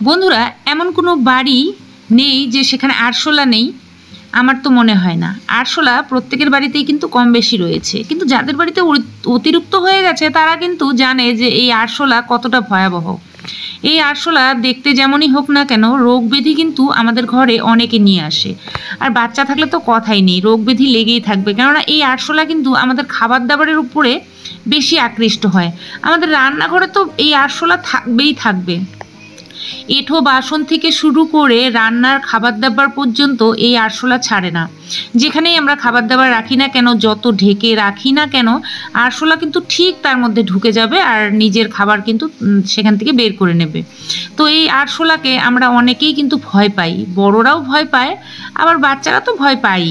বন্ধুরা, এমন কোনো বাড়ি নেই যে সেখানে আরশোলা নেই। আমার তো মনে হয় না। আরশোলা প্রত্যেকের বাড়িতেই কিন্তু কম বেশি রয়েছে, কিন্তু যাদের বাড়িতে অতিরিক্ত হয়ে গেছে তারা কিন্তু জানে যে এই আরশোলা কতটা ভয়াবহ। এই আরশোলা দেখতে যেমনই হোক না কেন, রোগ ব্যাধি কিন্তু আমাদের ঘরে অনেকে নিয়ে আসে। আর বাচ্চা থাকলে তো কথাই নেই, রোগ ব্যাধি লেগেই থাকবে। কেননা এই আরশোলা কিন্তু আমাদের খাবার দাবারের উপরে বেশি আকৃষ্ট হয়। আমাদের রান্নাঘরে তো এই আরশোলা থাকবেই থাকবে। এঁঠো বাসন থেকে শুরু করে রান্নার খাবার দাবার পর্যন্ত এই আরশোলা ছাড়ে না। যেখানেই আমরা খাবার দাবার রাখি না কেন, যত ঢেকে রাখি না কেন, আরশোলা কিন্তু ঠিক তার মধ্যে ঢুকে যাবে আর নিজের খাবার কিন্তু সেখান থেকে বের করে নেবে। তো এই আরশোলাকে আমরা অনেকেই কিন্তু ভয় পাই, বড়রাও ভয় পায়, আবার বাচ্চারা তো ভয় পাই।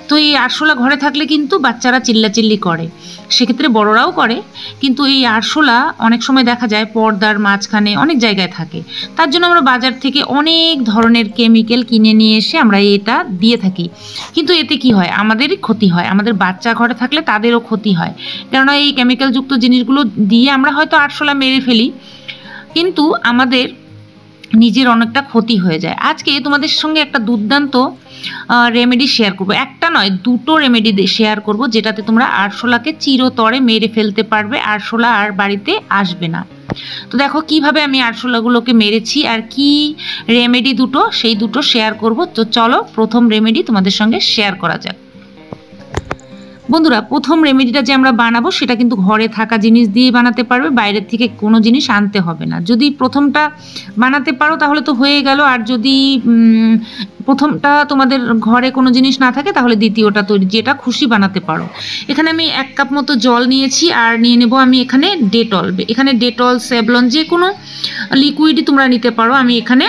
তো এই আরশোলা ঘরে থাকলে কিন্তু বাচ্চারা চিল্লাচিল্লি করে, সেক্ষেত্রে বড়রাও করে। কিন্তু এই আরশোলা অনেক সময় দেখা যায় পর্দার মাঝখানে অনেক জায়গায় থাকে। তার জন্য আমরা বাজার থেকে অনেক ধরনের কেমিক্যাল কিনে নিয়ে এসে আমরা এটা দিয়ে থাকি। কিন্তু এতে কি হয়, আমাদেরই ক্ষতি হয়, আমাদের বাচ্চা ঘরে থাকলে তাদেরও ক্ষতি হয়। কেননা এই কেমিক্যালযুক্ত জিনিসগুলো দিয়ে আমরা হয়তো আরশোলা মেরে ফেলি, কিন্তু আমাদের নিজের অনেকটা ক্ষতি হয়ে যায়। আজকে তোমাদের সঙ্গে একটা দুর্দান্ত রেমেডি শেয়ার করব। একটা নয়, দুটো রেমেডি শেয়ার করব, যেটাতে তোমরা আরশোলাকে চিরতরে মেরে ফেলতে পারবে, আরশোলা আর বাড়িতে আসবে না। তো দেখো কিভাবে আমি আরশোলাগুলোকে মেরেছি আর কি রেমেডি দুটো, সেই দুটো শেয়ার করব। তো চলো প্রথম রেমেডি তোমাদের সঙ্গে শেয়ার করা যাক। বন্ধুরা, প্রথম রেমেডিটা যে আমরা বানাবো সেটা কিন্তু ঘরে থাকা জিনিস দিয়ে বানাতে পারবে, বাইরের থেকে কোনো জিনিস আনতে হবে না। যদি প্রথমটা বানাতে পারো তাহলে তো হয়ে গেল, আর যদি প্রথমটা তোমাদের ঘরে কোনো জিনিস না থাকে তাহলে দ্বিতীয়টা তৈরি, যেটা খুশি বানাতে পারো। এখানে আমি 1 কাপ মতো জল নিয়েছি আর নিয়ে নেব আমি এখানে ডেটল। এখানে ডেটল, স্যাভলন যে কোনো লিকুইডই তোমরা নিতে পারো। আমি এখানে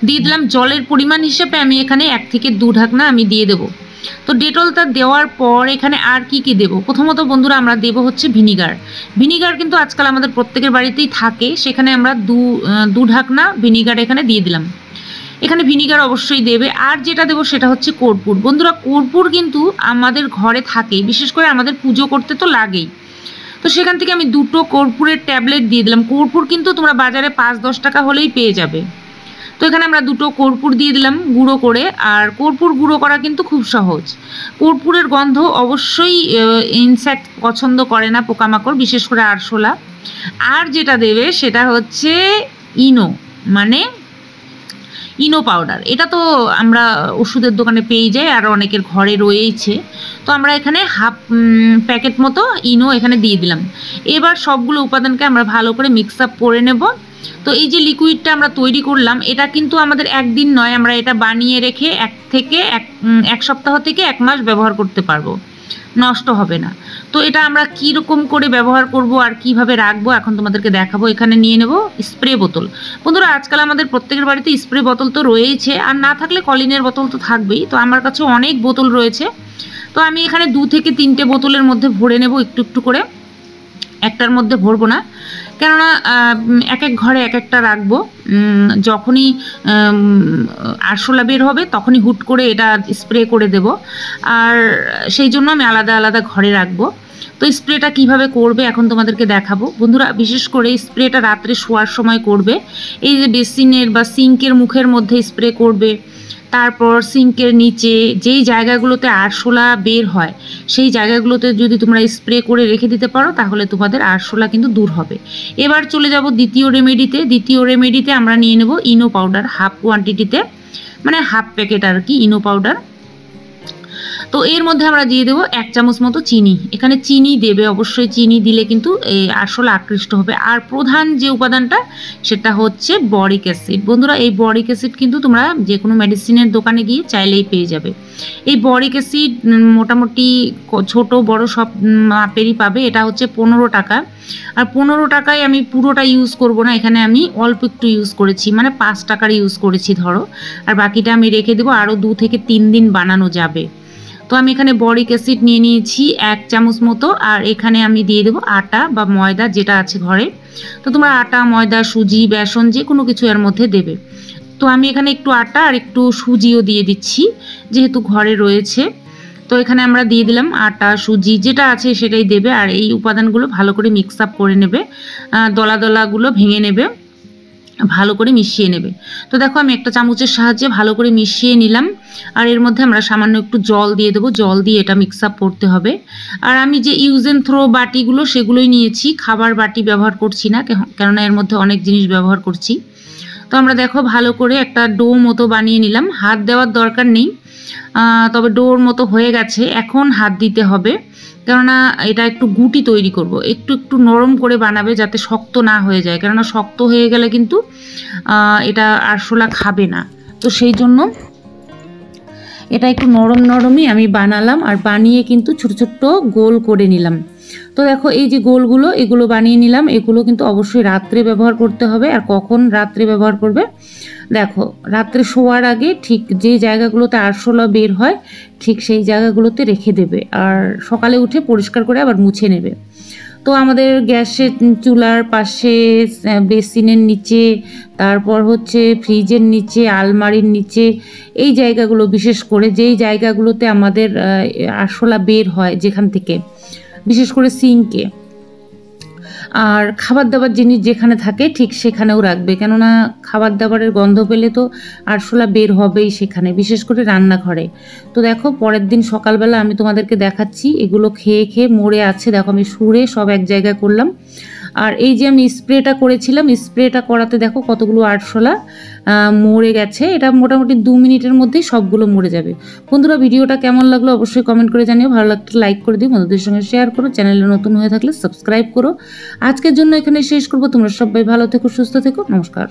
দিয়ে দিলাম জলের পরিমাণ হিসেবে, আমি এখানে 1 থেকে 2 ঢাকনা আমি দিয়ে দেবো। তো ডেটলটা দেওয়ার পর এখানে আর কি কি দেবো, প্রথমত বন্ধুরা আমরা দেবো হচ্ছে ভিনিগার। ভিনিগার কিন্তু আজকাল আমাদের প্রত্যেকের বাড়িতেই থাকে, সেখানে আমরা দু ঢাকনা ভিনিগার এখানে দিয়ে দিলাম। এখানে ভিনিগার অবশ্যই দেবে। আর যেটা দেবো সেটা হচ্ছে কর্পূর। বন্ধুরা, কর্পূর কিন্তু আমাদের ঘরে থাকে, বিশেষ করে আমাদের পুজো করতে তো লাগেই। তো সেখান থেকে আমি 2টো কর্পূরের ট্যাবলেট দিয়ে দিলাম। কর্পূর কিন্তু তোমরা বাজারে 5-10 টাকা হলেই পেয়ে যাবে। তো এখানে আমরা 2টো কর্পূর দিয়ে দিলাম গুঁড়ো করে। আর কর্পূর গুঁড়ো করা কিন্তু খুব সহজ। কর্পূরের গন্ধ অবশ্যই ইনসেক্ট পছন্দ করে না, পোকামাকড়, বিশেষ করে আরশোলা। আর যেটা দেবে সেটা হচ্ছে ইনো, মানে ইনো পাউডার। এটা তো আমরা ওষুধের দোকানে পেয়ে যাই আর অনেকের ঘরে রয়েইছে। তো আমরা এখানে হাফ প্যাকেট মতো ইনো এখানে দিয়ে দিলাম। এবার সবগুলো উপাদানকে আমরা ভালো করে মিক্স আপ করে নেব। তো এই যে লিকুইডটা আমরা তৈরি করলাম, এটা কিন্তু আমাদের একদিন নয়, আমরা এটা বানিয়ে রেখে 1 সপ্তাহ থেকে 1 মাস ব্যবহার করতে পারবো, নষ্ট হবে না। তো এটা আমরা কীরকম করে ব্যবহার করব আর কিভাবে রাখবো এখন তোমাদেরকে দেখাবো। এখানে নিয়ে নেব স্প্রে বোতল। বন্ধুরা, আজকাল আমাদের প্রত্যেকের বাড়িতে স্প্রে বোতল তো রয়েইছে, আর না থাকলে কলিনের বোতল তো থাকবেই। তো আমার কাছে অনেক বোতল রয়েছে। তো আমি এখানে 2 থেকে 3টে বোতলের মধ্যে ভরে নেব একটু একটু করে, একটার মধ্যে ভরবো না, কেননা এক এক ঘরে এক একটা রাখবো। যখনই আরশোলা বের হবে তখনই হুট করে এটা স্প্রে করে দেব, আর সেই জন্য আমি আলাদা আলাদা ঘরে রাখবো। তো স্প্রেটা কিভাবে করবে এখন তোমাদেরকে দেখাবো। বন্ধুরা, বিশেষ করে স্প্রেটা রাত্রে শোয়ার সময় করবে। এই যে বেসিনের বা সিঙ্কের মুখের মধ্যে স্প্রে করবে, তারপর সিঙ্কের নিচে যেই জায়গাগুলোতে আরশোলা বের হয় সেই জায়গাগুলোতে যদি তোমরা স্প্রে করে রেখে দিতে পারো তাহলে তোমাদের আরশোলা কিন্তু দূর হবে। এবার চলে যাব দ্বিতীয় রেমেডিতে। দ্বিতীয় রেমেডিতে আমরা নিয়ে নেব ইনো পাউডার হাফ কোয়ান্টিটিতে, মানে হাফ প্যাকেট আর কি ইনো পাউডার। তো এর মধ্যে আমরা দিয়ে দেবো 1 চামচ মতো চিনি। এখানে চিনি দেবে, অবশ্যই চিনি দিলে কিন্তু এই আরশোলা আকৃষ্ট হবে। আর প্রধান যে উপাদানটা সেটা হচ্ছে বরিক অ্যাসিড। বন্ধুরা, এই বরিক অ্যাসিড কিন্তু তোমরা যে কোনো মেডিসিনের দোকানে গিয়ে চাইলেই পেয়ে যাবে। এই বরিক অ্যাসিড মোটামুটি ছোট বড় সব মাপেরই পাবে। এটা হচ্ছে 15 টাকা। আর 15 টাকায় আমি পুরোটা ইউজ করব না, এখানে আমি অল্প একটু ইউজ করেছি, মানে 5 টাকার ইউজ করেছি ধরো, আর বাকিটা আমি রেখে দেবো, আরও 2 থেকে 3 দিন বানানো যাবে। তো আমি এখানে বরিক অ্যাসিড নিয়ে নিয়েছি 1 চামচ মতো, আর এখানে আমি দিয়ে দেবো আটা বা ময়দা যেটা আছে ঘরে। তো তোমরা আটা, ময়দা, সুজি, বেসন যে কোনো কিছু এর মধ্যে দেবে। তো আমি এখানে একটু আটা আর একটু সুজিও দিয়ে দিচ্ছি যেহেতু ঘরে রয়েছে। তো এখানে আমরা দিয়ে দিলাম আটা, সুজি যেটা আছে সেটাই দেবে, আর এই উপাদানগুলো ভালো করে মিক্স আপ করে নেবে, দলা দলাগুলো ভেঙে নেবে। ভালো করে মিশিয়ে নেবে। তো দেখো আমি একটা চামচের সাহায্যে ভালো করে মিশিয়ে নিলাম। আর এর মধ্যে আমরা সামান্য একটু জল দিয়ে দেবো, জল দিয়ে এটা মিক্স আপ করতে হবে। আর আমি যে ইউজ অ্যান্ড থ্রো বাটিগুলো সেগুলোই নিয়েছি, খাবার বাটি ব্যবহার করছি না, কেননা এর মধ্যে অনেক জিনিস ব্যবহার করছি। তো আমরা দেখো ভালো করে একটা ডো মতো বানিয়ে নিলাম, হাত দেওয়ার দরকার নেই, তবে ডোর মতো হয়ে গেছে। এখন হাত দিতে হবে, কেননা এটা একটু গুটি তৈরি করব, একটু একটু নরম করে বানাবে যাতে শক্ত না হয়ে যায়, কেননা শক্ত হয়ে গেলে কিন্তু এটা আরশোলা খাবে না। তো সেই জন্য এটা একটু নরম নরমই আমি বানালাম, আর বানিয়ে কিন্তু ছোট ছোট গোল করে নিলাম। তো দেখো এই যে গোলগুলো, এগুলো বানিয়ে নিলাম। এগুলো কিন্তু অবশ্যই রাত্রে ব্যবহার করতে হবে। আর কখন রাত্রে ব্যবহার করবে, দেখো রাত্রে শোয়ার আগে ঠিক যে জায়গাগুলোতে আরশোলা বের হয় ঠিক সেই জায়গাগুলোতে রেখে দেবে, আর সকালে উঠে পরিষ্কার করে আবার মুছে নেবে। তো আমাদের গ্যাসের চুলার পাশে, বেসিনের নিচে, তারপর হচ্ছে ফ্রিজের নিচে, আলমারির নিচে, এই জায়গাগুলো বিশেষ করে যেই জায়গাগুলোতে আমাদের আরশোলা বের হয় যেখান থেকে, বিশেষ করে সিঙ্কে, আর খাবার দাবার জিনিস যেখানে থাকে ঠিক সেখানেও রাখবে, কেননা খাবার দাবারের গন্ধ পেলে তো আরশোলা বের হবেই সেখানে, বিশেষ করে রান্নাঘরে। তো দেখো পরের দিন সকালবেলা আমি তোমাদেরকে দেখাচ্ছি, এগুলো খেয়ে খেয়ে মরে আছে। দেখো আমি সুরে সব এক জায়গায় করলাম। আর এই যে আমি স্প্রেটা করেছিলাম, স্প্রেটা করাতে দেখো কতগুলো আরশোলা মরে গেছে। এটা মোটামুটি 2 মিনিটের মধ্যেই সবগুলো মরে যাবে। বন্ধুরা ভিডিওটা কেমন লাগলো অবশ্যই কমেন্ট করে জানিও, ভালো লাগলে লাইক করে দিও, বন্ধুদের সঙ্গে শেয়ার করো, চ্যানেলে নতুন হয়ে থাকলে সাবস্ক্রাইব করো। আজকের জন্য এখানে শেষ করবো। তোমরা সবাই ভালো থেকো, সুস্থ থেকো, নমস্কার।